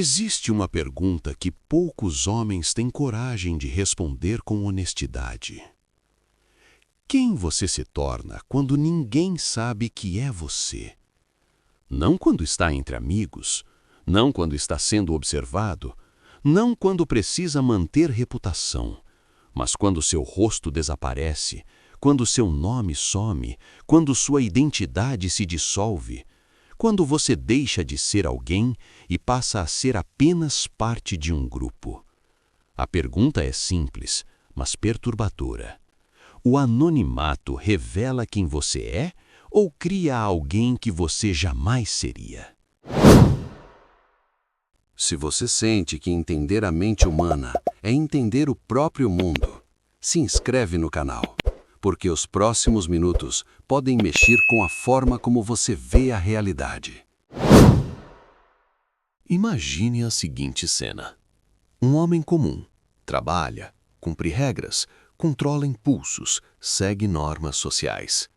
Existe uma pergunta que poucos homens têm coragem de responder com honestidade. Quem você se torna quando ninguém sabe que é você? Não quando está entre amigos, não quando está sendo observado, não quando precisa manter reputação, mas quando seu rosto desaparece, quando seu nome some, quando sua identidade se dissolve, quando você deixa de ser alguém e passa a ser apenas parte de um grupo. A pergunta é simples, mas perturbadora. O anonimato revela quem você é ou cria alguém que você jamais seria? Se você sente que entender a mente humana é entender o próprio mundo, se inscreve no canal, porque os próximos minutos podem mexer com a forma como você vê a realidade. Imagine a seguinte cena. Um homem comum, trabalha, cumpre regras, controla impulsos, segue normas sociais.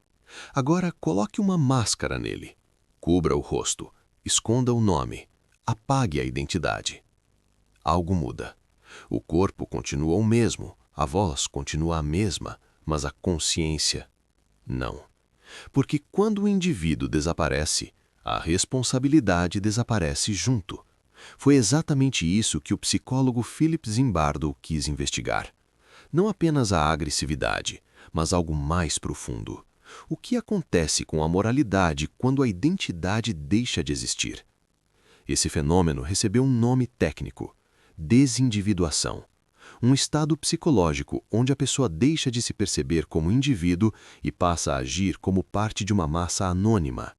Agora coloque uma máscara nele. Cubra o rosto, esconda o nome, apague a identidade. Algo muda. O corpo continua o mesmo, a voz continua a mesma, mas a consciência, não. Porque quando o indivíduo desaparece, a responsabilidade desaparece junto. Foi exatamente isso que o psicólogo Philip Zimbardo quis investigar. Não apenas a agressividade, mas algo mais profundo. O que acontece com a moralidade quando a identidade deixa de existir? Esse fenômeno recebeu um nome técnico: desindividuação. Um estado psicológico onde a pessoa deixa de se perceber como indivíduo e passa a agir como parte de uma massa anônima.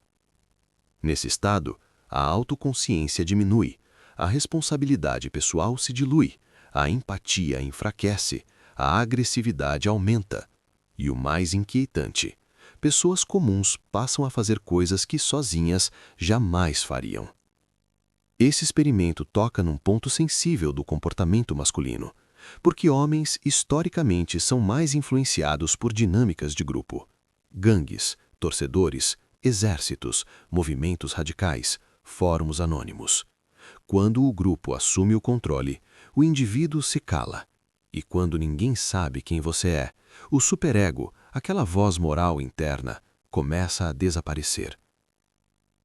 Nesse estado, a autoconsciência diminui, a responsabilidade pessoal se dilui, a empatia enfraquece, a agressividade aumenta. E o mais inquietante, pessoas comuns passam a fazer coisas que sozinhas jamais fariam. Esse experimento toca num ponto sensível do comportamento masculino, porque homens historicamente são mais influenciados por dinâmicas de grupo. Gangues, torcedores, exércitos, movimentos radicais, fóruns anônimos. Quando o grupo assume o controle, o indivíduo se cala. E quando ninguém sabe quem você é, o superego, aquela voz moral interna, começa a desaparecer.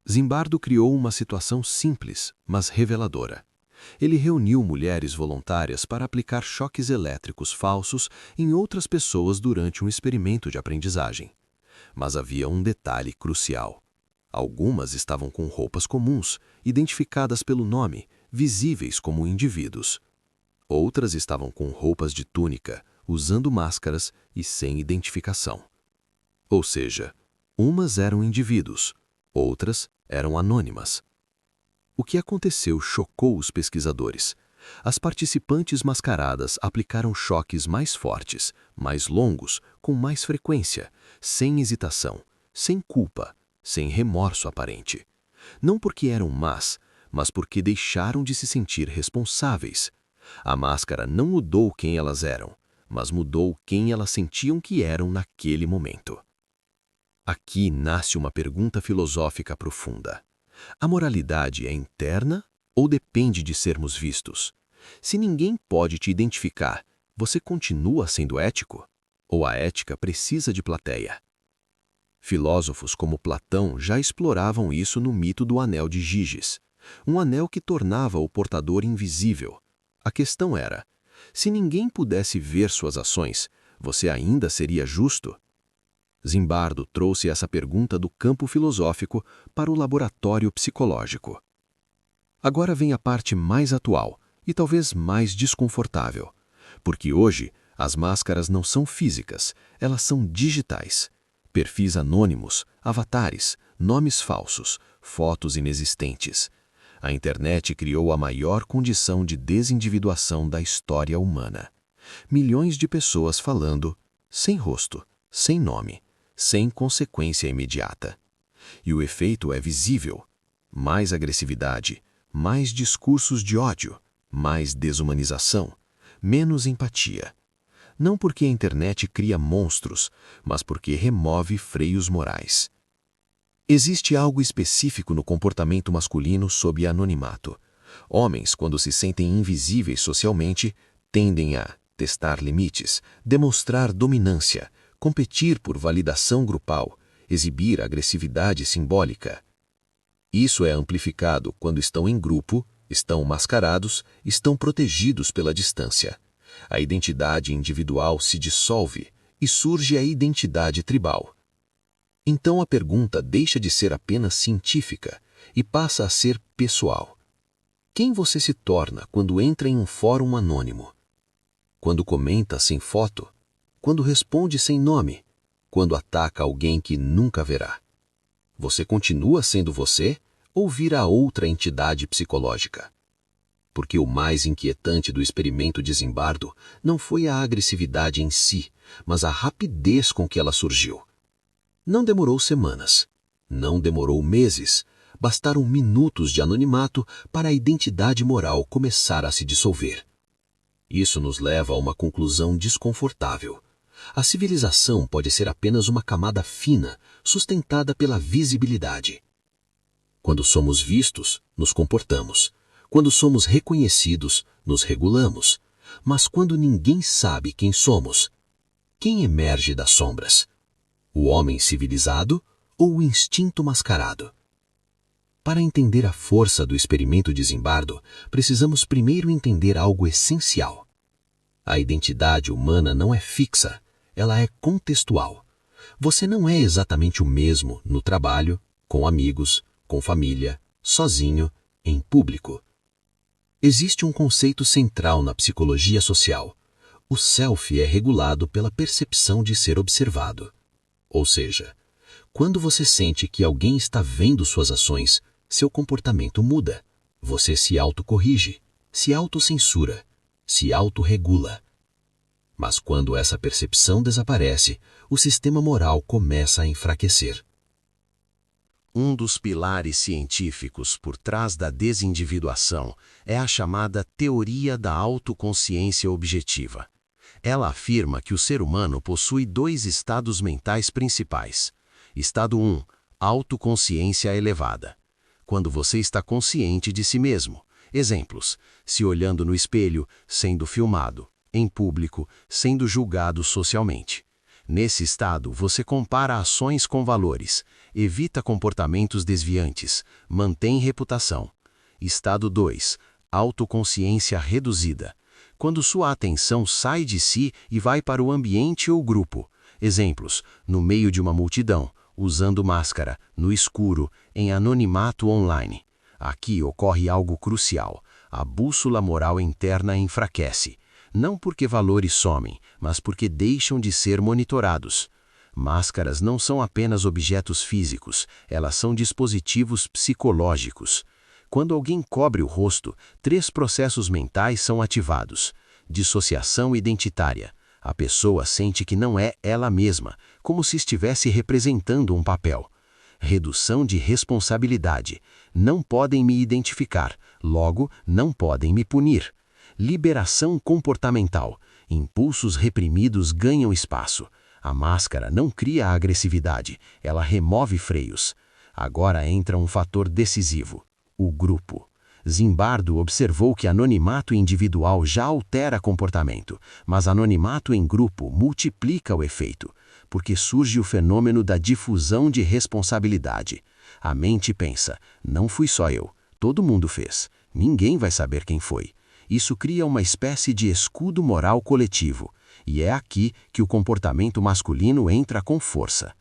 Zimbardo criou uma situação simples, mas reveladora. Ele reuniu mulheres voluntárias para aplicar choques elétricos falsos em outras pessoas durante um experimento de aprendizagem. Mas havia um detalhe crucial. Algumas estavam com roupas comuns, identificadas pelo nome, visíveis como indivíduos. Outras estavam com roupas de túnica, usando máscaras e sem identificação. Ou seja, umas eram indivíduos, outras eram anônimas. O que aconteceu chocou os pesquisadores. As participantes mascaradas aplicaram choques mais fortes, mais longos, com mais frequência, sem hesitação, sem culpa, sem remorso aparente. Não porque eram más, mas porque deixaram de se sentir responsáveis. A máscara não mudou quem elas eram, mas mudou quem elas sentiam que eram naquele momento. Aqui nasce uma pergunta filosófica profunda. A moralidade é interna ou depende de sermos vistos? Se ninguém pode te identificar, você continua sendo ético? Ou a ética precisa de plateia? Filósofos como Platão já exploravam isso no mito do anel de Giges, um anel que tornava o portador invisível. A questão era, se ninguém pudesse ver suas ações, você ainda seria justo? Zimbardo trouxe essa pergunta do campo filosófico para o laboratório psicológico. Agora vem a parte mais atual e talvez mais desconfortável, porque hoje as máscaras não são físicas, elas são digitais. Perfis anônimos, avatares, nomes falsos, fotos inexistentes. A internet criou a maior condição de desindividuação da história humana. Milhões de pessoas falando sem rosto, sem nome, sem consequência imediata. E o efeito é visível. Mais agressividade, mais discursos de ódio, mais desumanização, menos empatia. Não porque a internet cria monstros, mas porque remove freios morais. Existe algo específico no comportamento masculino sob anonimato. Homens, quando se sentem invisíveis socialmente, tendem a testar limites, demonstrar dominância, competir por validação grupal, exibir agressividade simbólica. Isso é amplificado quando estão em grupo, estão mascarados, estão protegidos pela distância. A identidade individual se dissolve e surge a identidade tribal. Então a pergunta deixa de ser apenas científica e passa a ser pessoal. Quem você se torna quando entra em um fórum anônimo? Quando comenta sem foto? Quando responde sem nome? Quando ataca alguém que nunca verá? Você continua sendo você ou vira outra entidade psicológica? Porque o mais inquietante do experimento de Zimbardo não foi a agressividade em si, mas a rapidez com que ela surgiu. Não demorou semanas, não demorou meses, bastaram minutos de anonimato para a identidade moral começar a se dissolver. Isso nos leva a uma conclusão desconfortável. A civilização pode ser apenas uma camada fina, sustentada pela visibilidade. Quando somos vistos, nos comportamos. Quando somos reconhecidos, nos regulamos. Mas quando ninguém sabe quem somos, quem emerge das sombras? O homem civilizado ou o instinto mascarado? Para entender a força do experimento de Zimbardo, precisamos primeiro entender algo essencial. A identidade humana não é fixa, ela é contextual. Você não é exatamente o mesmo no trabalho, com amigos, com família, sozinho, em público. Existe um conceito central na psicologia social. O self é regulado pela percepção de ser observado. Ou seja, quando você sente que alguém está vendo suas ações, seu comportamento muda. Você se autocorrige, se autocensura, se autorregula. Mas quando essa percepção desaparece, o sistema moral começa a enfraquecer. Um dos pilares científicos por trás da desindividuação é a chamada teoria da autoconsciência objetiva. Ela afirma que o ser humano possui dois estados mentais principais. Estado 1, autoconsciência elevada. Quando você está consciente de si mesmo. Exemplos: se olhando no espelho, sendo filmado, em público, sendo julgado socialmente. Nesse estado, você compara ações com valores, evita comportamentos desviantes, mantém reputação. Estado 2, autoconsciência reduzida. Quando sua atenção sai de si e vai para o ambiente ou grupo. Exemplos: no meio de uma multidão, usando máscara, no escuro, em anonimato online. Aqui ocorre algo crucial. A bússola moral interna enfraquece. Não porque valores somem, mas porque deixam de ser monitorados. Máscaras não são apenas objetos físicos, elas são dispositivos psicológicos. Quando alguém cobre o rosto, 3 processos mentais são ativados. Dissociação identitária. A pessoa sente que não é ela mesma, como se estivesse representando um papel. Redução de responsabilidade. Não podem me identificar, logo não podem me punir. Liberação comportamental. Impulsos reprimidos ganham espaço. A máscara não cria agressividade, ela remove freios. Agora entra um fator decisivo: o grupo. Zimbardo observou que anonimato individual já altera comportamento, mas anonimato em grupo multiplica o efeito, porque surge o fenômeno da difusão de responsabilidade. A mente pensa: não fui só eu, todo mundo fez, ninguém vai saber quem foi. Isso cria uma espécie de escudo moral coletivo, e é aqui que o comportamento masculino entra com força.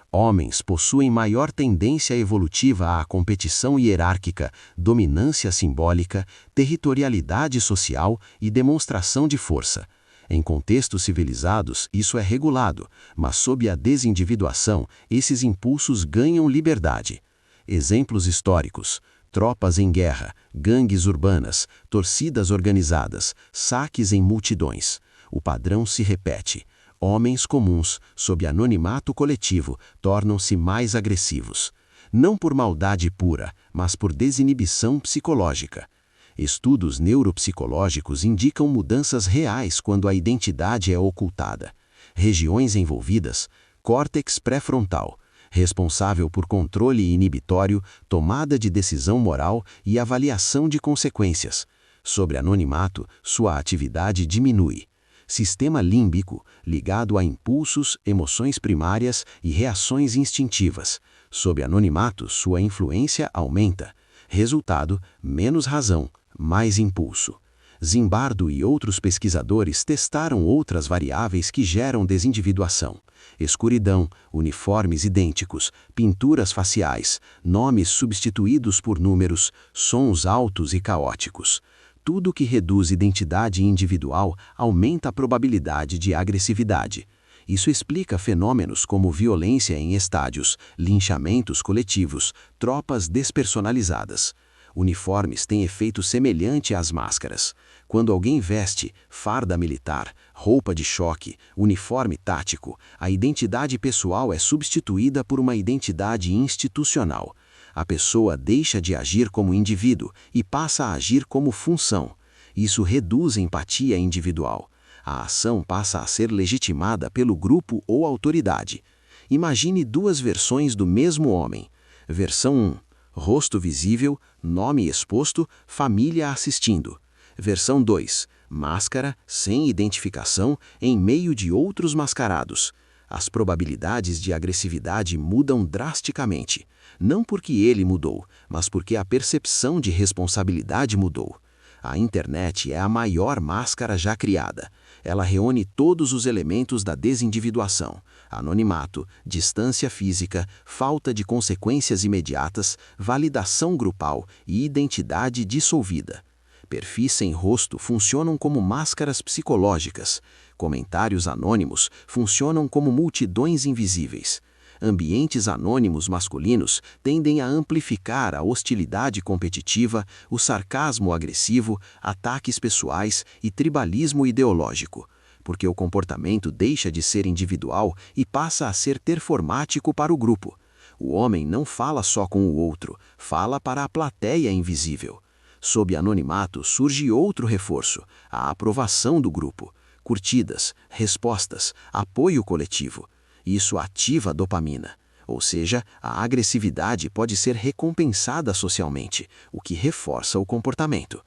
Homens possuem maior tendência evolutiva à competição hierárquica, dominância simbólica, territorialidade social e demonstração de força. Em contextos civilizados, isso é regulado, mas sob a desindividuação, esses impulsos ganham liberdade. Exemplos históricos: tropas em guerra, gangues urbanas, torcidas organizadas, saques em multidões. O padrão se repete. Homens comuns, sob anonimato coletivo, tornam-se mais agressivos. Não por maldade pura, mas por desinibição psicológica. Estudos neuropsicológicos indicam mudanças reais quando a identidade é ocultada. Regiões envolvidas: córtex pré-frontal, responsável por controle inibitório, tomada de decisão moral e avaliação de consequências. Sob anonimato, sua atividade diminui. Sistema límbico, ligado a impulsos, emoções primárias e reações instintivas. Sob anonimato, sua influência aumenta. Resultado: menos razão, mais impulso. Zimbardo e outros pesquisadores testaram outras variáveis que geram desindividuação: escuridão, uniformes idênticos, pinturas faciais, nomes substituídos por números, sons altos e caóticos. Tudo que reduz identidade individual aumenta a probabilidade de agressividade. Isso explica fenômenos como violência em estádios, linchamentos coletivos, tropas despersonalizadas. Uniformes têm efeito semelhante às máscaras. Quando alguém veste farda militar, roupa de choque, uniforme tático, a identidade pessoal é substituída por uma identidade institucional. A pessoa deixa de agir como indivíduo e passa a agir como função. Isso reduz a empatia individual. A ação passa a ser legitimada pelo grupo ou autoridade. Imagine duas versões do mesmo homem. Versão 1. Rosto visível, nome exposto, família assistindo. Versão 2. Máscara, sem identificação, em meio de outros mascarados. As probabilidades de agressividade mudam drasticamente. Não porque ele mudou, mas porque a percepção de responsabilidade mudou. A internet é a maior máscara já criada. Ela reúne todos os elementos da desindividuação: anonimato, distância física, falta de consequências imediatas, validação grupal e identidade dissolvida. Perfis sem rosto funcionam como máscaras psicológicas. Comentários anônimos funcionam como multidões invisíveis. Ambientes anônimos masculinos tendem a amplificar a hostilidade competitiva, o sarcasmo agressivo, ataques pessoais e tribalismo ideológico, porque o comportamento deixa de ser individual e passa a ser performático para o grupo. O homem não fala só com o outro, fala para a plateia invisível. Sob anonimato surge outro reforço: a aprovação do grupo. Curtidas, respostas, apoio coletivo. Isso ativa a dopamina, ou seja, a agressividade pode ser recompensada socialmente, o que reforça o comportamento.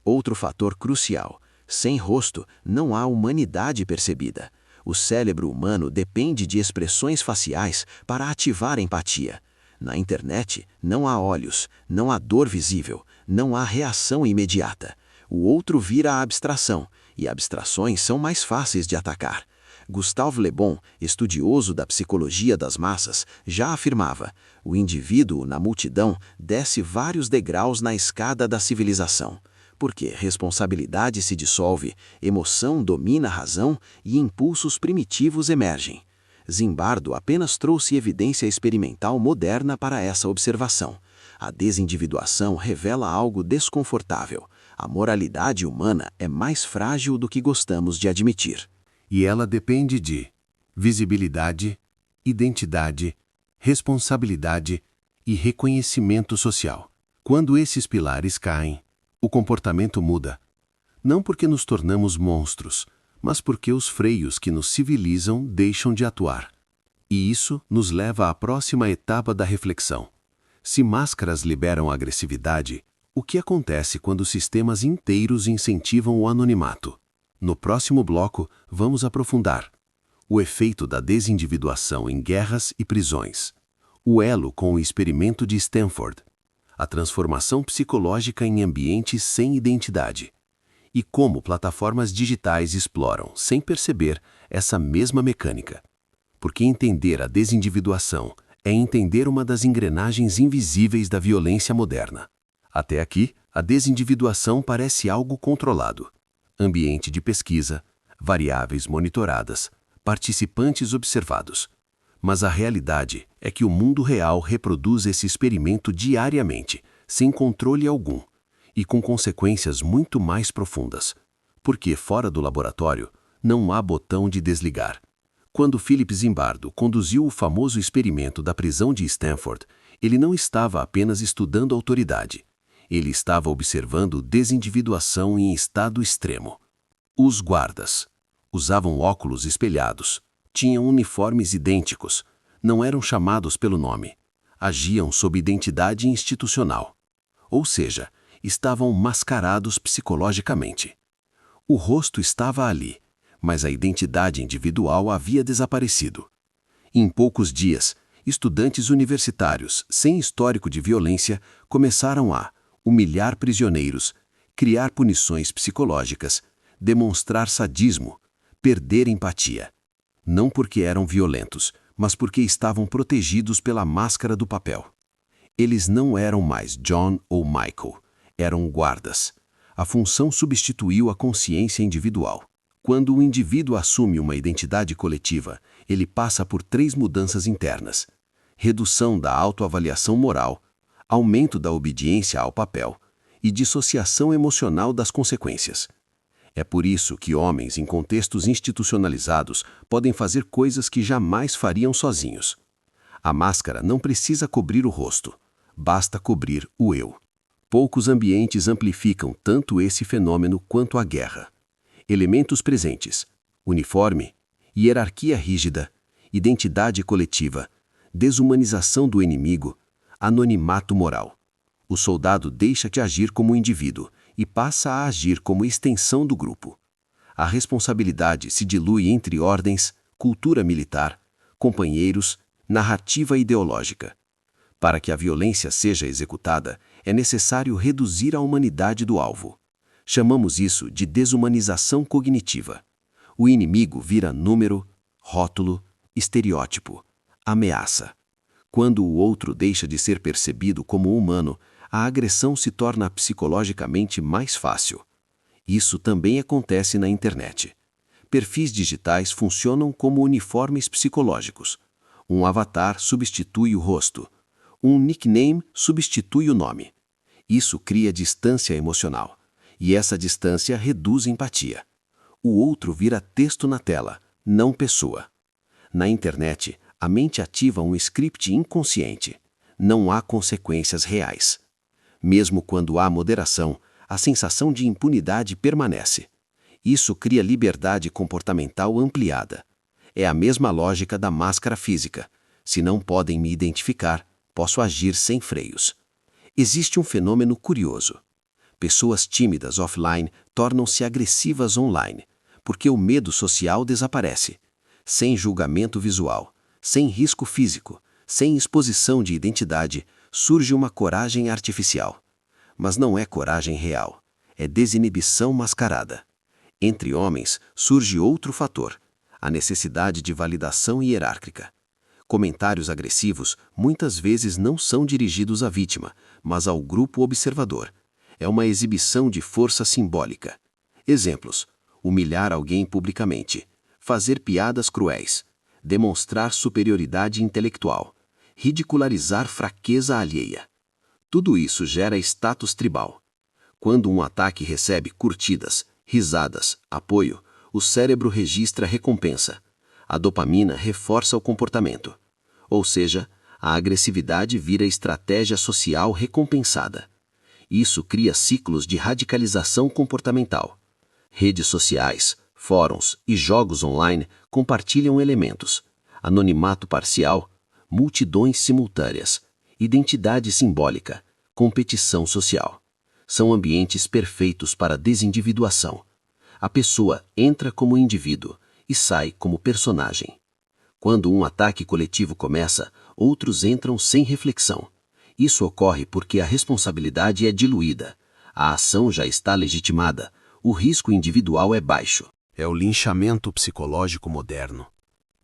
Outro fator crucial: sem rosto não há humanidade percebida. O cérebro humano depende de expressões faciais para ativar a empatia. Na internet, não há olhos, não há dor visível, não há reação imediata. O outro vira a abstração, e abstrações são mais fáceis de atacar. Gustave Le Bon, estudioso da psicologia das massas, já afirmava: o indivíduo na multidão desce vários degraus na escada da civilização, porque responsabilidade se dissolve, emoção domina a razão e impulsos primitivos emergem. Zimbardo apenas trouxe evidência experimental moderna para essa observação. A desindividuação revela algo desconfortável. A moralidade humana é mais frágil do que gostamos de admitir. E ela depende de visibilidade, identidade, responsabilidade e reconhecimento social. Quando esses pilares caem, o comportamento muda. Não porque nos tornamos monstros, mas porque os freios que nos civilizam deixam de atuar. E isso nos leva à próxima etapa da reflexão. Se máscaras liberam agressividade, o que acontece quando sistemas inteiros incentivam o anonimato? No próximo bloco, vamos aprofundar o efeito da desindividuação em guerras e prisões, o elo com o experimento de Stanford, a transformação psicológica em ambientes sem identidade, e como plataformas digitais exploram, sem perceber, essa mesma mecânica. Porque entender a desindividuação é entender uma das engrenagens invisíveis da violência moderna. Até aqui, a desindividuação parece algo controlado. Ambiente de pesquisa, variáveis monitoradas, participantes observados. Mas a realidade é que o mundo real reproduz esse experimento diariamente, sem controle algum, e com consequências muito mais profundas. Porque fora do laboratório, não há botão de desligar. Quando Philip Zimbardo conduziu o famoso experimento da prisão de Stanford, ele não estava apenas estudando autoridade. Ele estava observando desindividuação em estado extremo. Os guardas usavam óculos espelhados, tinham uniformes idênticos, Não eram chamados pelo nome. Agiam sob identidade institucional. Ou seja, estavam mascarados psicologicamente. O rosto estava ali, mas a identidade individual havia desaparecido. Em poucos dias, estudantes universitários, sem histórico de violência, começaram a humilhar prisioneiros, criar punições psicológicas, demonstrar sadismo, perder empatia. Não porque eram violentos, mas porque estavam protegidos pela máscara do papel. Eles não eram mais John ou Michael, eram guardas. A função substituiu a consciência individual. Quando o indivíduo assume uma identidade coletiva, ele passa por 3 mudanças internas: redução da autoavaliação moral, aumento da obediência ao papel e dissociação emocional das consequências. É por isso que homens em contextos institucionalizados podem fazer coisas que jamais fariam sozinhos. A máscara não precisa cobrir o rosto, basta cobrir o eu. Poucos ambientes amplificam tanto esse fenômeno quanto a guerra. Elementos presentes: uniforme, hierarquia rígida, identidade coletiva, desumanização do inimigo, anonimato moral. O soldado deixa de agir como indivíduo e passa a agir como extensão do grupo. A responsabilidade se dilui entre ordens, cultura militar, companheiros, narrativa ideológica. Para que a violência seja executada, é necessário reduzir a humanidade do alvo. Chamamos isso de desumanização cognitiva. O inimigo vira número, rótulo, estereótipo, ameaça. Quando o outro deixa de ser percebido como humano, a agressão se torna psicologicamente mais fácil. Isso também acontece na internet. Perfis digitais funcionam como uniformes psicológicos. Um avatar substitui o rosto. Um nickname substitui o nome. Isso cria distância emocional. E essa distância reduz empatia. O outro vira texto na tela, não pessoa. Na internet, a mente ativa um script inconsciente. Não há consequências reais. Mesmo quando há moderação, a sensação de impunidade permanece. Isso cria liberdade comportamental ampliada. É a mesma lógica da máscara física. Se não podem me identificar, posso agir sem freios. Existe um fenômeno curioso. Pessoas tímidas offline tornam-se agressivas online, porque o medo social desaparece. Sem julgamento visual, sem risco físico, sem exposição de identidade, surge uma coragem artificial. Mas não é coragem real, é desinibição mascarada. Entre homens surge outro fator, a necessidade de validação hierárquica. Comentários agressivos muitas vezes não são dirigidos à vítima, mas ao grupo observador. É uma exibição de força simbólica. Exemplos: humilhar alguém publicamente, fazer piadas cruéis, demonstrar superioridade intelectual, ridicularizar fraqueza alheia. Tudo isso gera status tribal. Quando um ataque recebe curtidas, risadas, apoio, o cérebro registra recompensa. A dopamina reforça o comportamento. Ou seja, a agressividade vira estratégia social recompensada. Isso cria ciclos de radicalização comportamental. Redes sociais, fóruns e jogos online compartilham elementos: anonimato parcial, multidões simultâneas, identidade simbólica, competição social. São ambientes perfeitos para desindividuação. A pessoa entra como indivíduo e sai como personagem. Quando um ataque coletivo começa, outros entram sem reflexão. Isso ocorre porque a responsabilidade é diluída. A ação já está legitimada. O risco individual é baixo. É o linchamento psicológico moderno.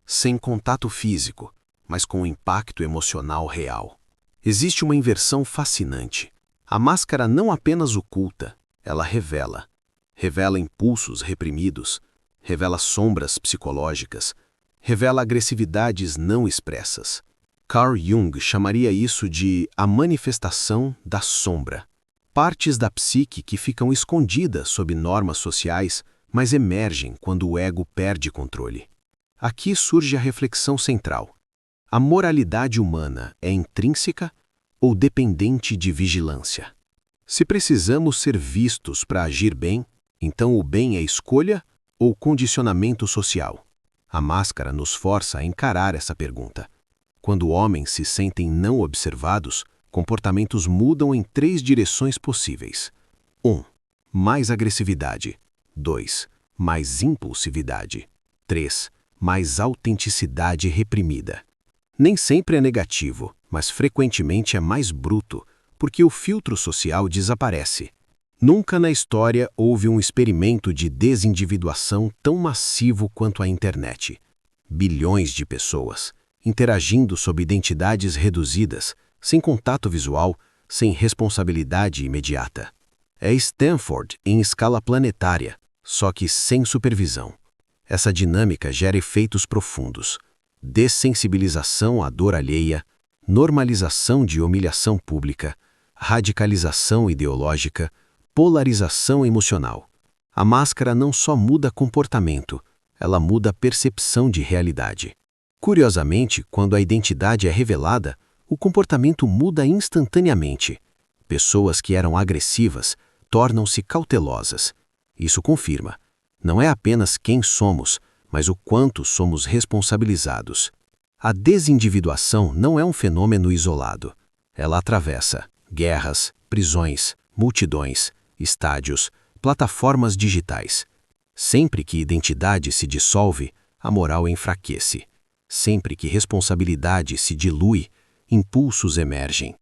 Sem contato físico, mas com impacto emocional real. Existe uma inversão fascinante. A máscara não apenas oculta, ela revela. Revela impulsos reprimidos, revela sombras psicológicas, revela agressividades não expressas. Carl Jung chamaria isso de a manifestação da sombra. Partes da psique que ficam escondidas sob normas sociais, mas emergem quando o ego perde controle. Aqui surge a reflexão central. A moralidade humana é intrínseca ou dependente de vigilância? Se precisamos ser vistos para agir bem, então o bem é escolha ou condicionamento social? A máscara nos força a encarar essa pergunta. Quando homens se sentem não observados, comportamentos mudam em 3 direções possíveis. 1. Mais agressividade. 2. Mais impulsividade. 3. Mais autenticidade reprimida. Nem sempre é negativo, mas frequentemente é mais bruto, porque o filtro social desaparece. Nunca na história houve um experimento de desindividuação tão massivo quanto a internet. Bilhões de pessoas, interagindo sob identidades reduzidas, sem contato visual, sem responsabilidade imediata. É Stanford em escala planetária, só que sem supervisão. Essa dinâmica gera efeitos profundos. Dessensibilização à dor alheia, normalização de humilhação pública, radicalização ideológica, polarização emocional. A máscara não só muda comportamento, ela muda a percepção de realidade. Curiosamente, quando a identidade é revelada, o comportamento muda instantaneamente. Pessoas que eram agressivas tornam-se cautelosas. Isso confirma, não é apenas quem somos, mas o quanto somos responsabilizados. A desindividuação não é um fenômeno isolado. Ela atravessa guerras, prisões, multidões, estádios, plataformas digitais. Sempre que identidade se dissolve, a moral enfraquece. Sempre que responsabilidade se dilui, impulsos emergem.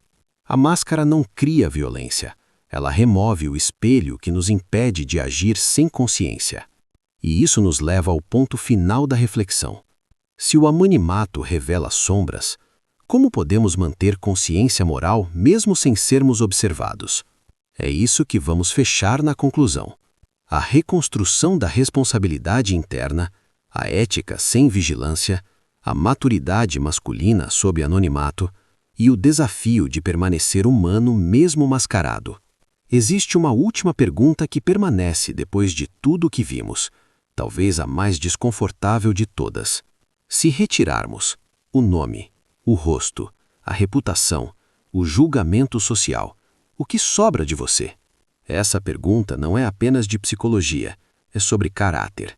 A máscara não cria violência. Ela remove o espelho que nos impede de agir sem consciência. E isso nos leva ao ponto final da reflexão. Se o anonimato revela sombras, como podemos manter consciência moral mesmo sem sermos observados? É isso que vamos fechar na conclusão. A reconstrução da responsabilidade interna, a ética sem vigilância, a maturidade masculina sob anonimato e o desafio de permanecer humano mesmo mascarado. Existe uma última pergunta que permanece depois de tudo o que vimos, talvez a mais desconfortável de todas. Se retirarmos o nome, o rosto, a reputação, o julgamento social, o que sobra de você? Essa pergunta não é apenas de psicologia, é sobre caráter.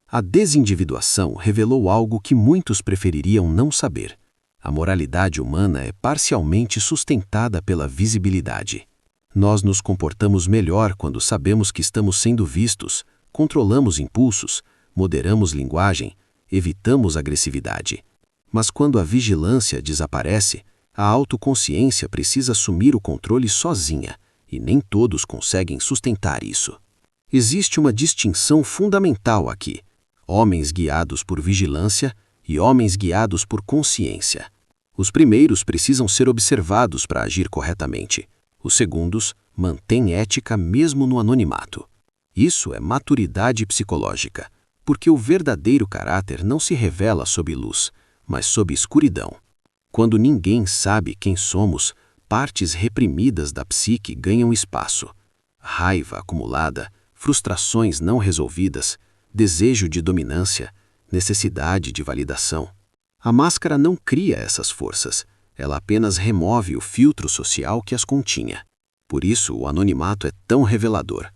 A desindividuação revelou algo que muitos prefeririam não saber. A moralidade humana é parcialmente sustentada pela visibilidade. Nós nos comportamos melhor quando sabemos que estamos sendo vistos, controlamos impulsos, moderamos linguagem, evitamos agressividade. Mas quando a vigilância desaparece, a autoconsciência precisa assumir o controle sozinha, e nem todos conseguem sustentar isso. Existe uma distinção fundamental aqui: homens guiados por vigilância e homens guiados por consciência. Os primeiros precisam ser observados para agir corretamente. Os segundos mantêm ética mesmo no anonimato. Isso é maturidade psicológica, porque o verdadeiro caráter não se revela sob luz, mas sob escuridão. Quando ninguém sabe quem somos, partes reprimidas da psique ganham espaço. Raiva acumulada, frustrações não resolvidas, desejo de dominância, necessidade de validação. A máscara não cria essas forças, ela apenas remove o filtro social que as continha. Por isso, o anonimato é tão revelador.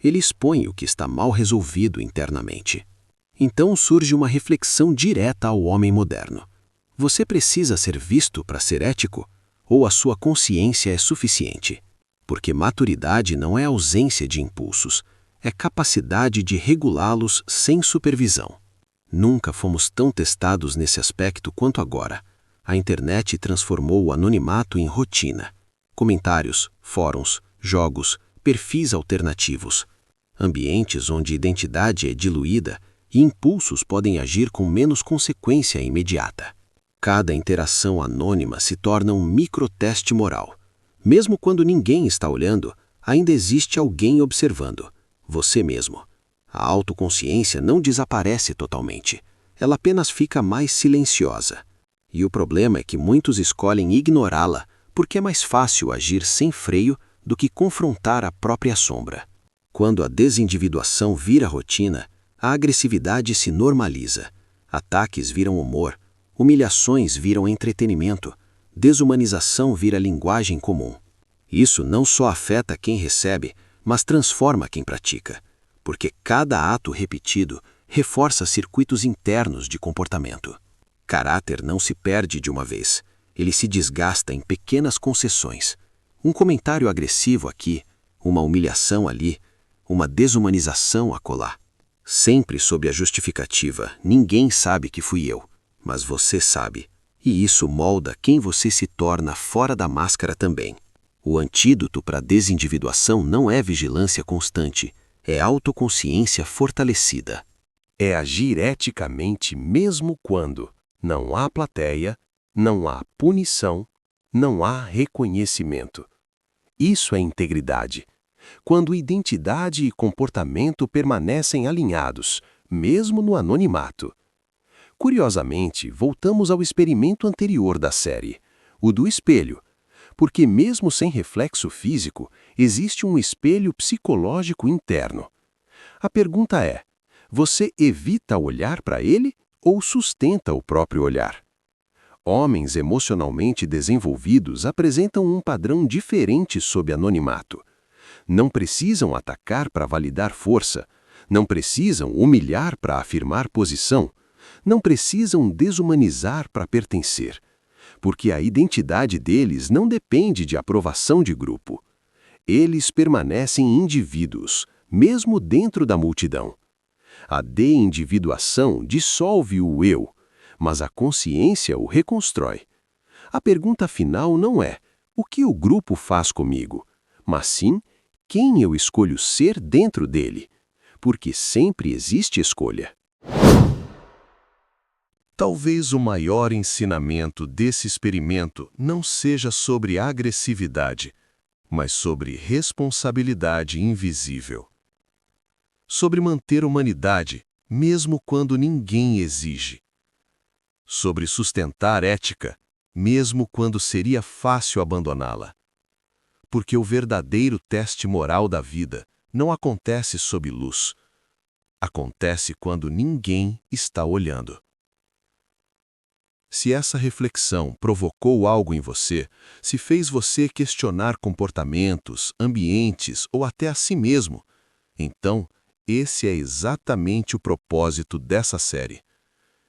Ele expõe o que está mal resolvido internamente. Então surge uma reflexão direta ao homem moderno. Você precisa ser visto para ser ético? Ou a sua consciência é suficiente? Porque maturidade não é ausência de impulsos, é capacidade de regulá-los sem supervisão. Nunca fomos tão testados nesse aspecto quanto agora. A internet transformou o anonimato em rotina. Comentários, fóruns, jogos, perfis alternativos. Ambientes onde identidade é diluída e impulsos podem agir com menos consequência imediata. Cada interação anônima se torna um microteste moral. Mesmo quando ninguém está olhando, ainda existe alguém observando. Você mesmo. A autoconsciência não desaparece totalmente. Ela apenas fica mais silenciosa. E o problema é que muitos escolhem ignorá-la porque é mais fácil agir sem freio do que confrontar a própria sombra. Quando a desindividuação vira rotina, a agressividade se normaliza. Ataques viram humor, humilhações viram entretenimento, desumanização vira linguagem comum. Isso não só afeta quem recebe, mas transforma quem pratica, porque cada ato repetido reforça circuitos internos de comportamento. Caráter não se perde de uma vez. Ele se desgasta em pequenas concessões. Um comentário agressivo aqui, uma humilhação ali, uma desumanização acolá. Sempre sob a justificativa, ninguém sabe que fui eu, mas você sabe. E isso molda quem você se torna fora da máscara também. O antídoto para a desindividuação não é vigilância constante, é autoconsciência fortalecida. É agir eticamente mesmo quando não há plateia, não há punição, não há reconhecimento. Isso é integridade. Quando identidade e comportamento permanecem alinhados, mesmo no anonimato. Curiosamente, voltamos ao experimento anterior da série, o do espelho, porque mesmo sem reflexo físico, existe um espelho psicológico interno. A pergunta é: você evita olhar para ele ou sustenta o próprio olhar? Homens emocionalmente desenvolvidos apresentam um padrão diferente sob anonimato. Não precisam atacar para validar força, não precisam humilhar para afirmar posição, não precisam desumanizar para pertencer, porque a identidade deles não depende de aprovação de grupo. Eles permanecem indivíduos, mesmo dentro da multidão. A de-individuação dissolve o eu, mas a consciência o reconstrói. A pergunta final não é o que o grupo faz comigo, mas sim quem eu escolho ser dentro dele, porque sempre existe escolha. Talvez o maior ensinamento desse experimento não seja sobre agressividade, mas sobre responsabilidade invisível. Sobre manter a humanidade, mesmo quando ninguém exige. Sobre sustentar ética, mesmo quando seria fácil abandoná-la. Porque o verdadeiro teste moral da vida não acontece sob luz. Acontece quando ninguém está olhando. Se essa reflexão provocou algo em você, se fez você questionar comportamentos, ambientes ou até a si mesmo, então esse é exatamente o propósito dessa série.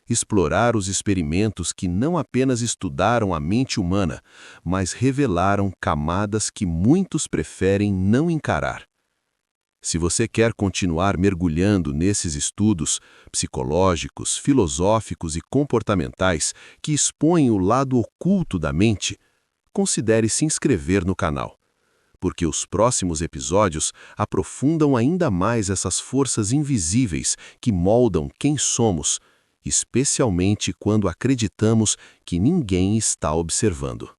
Explorar os experimentos que não apenas estudaram a mente humana, mas revelaram camadas que muitos preferem não encarar. Se você quer continuar mergulhando nesses estudos psicológicos, filosóficos e comportamentais que expõem o lado oculto da mente, considere se inscrever no canal, porque os próximos episódios aprofundam ainda mais essas forças invisíveis que moldam quem somos, especialmente quando acreditamos que ninguém está observando.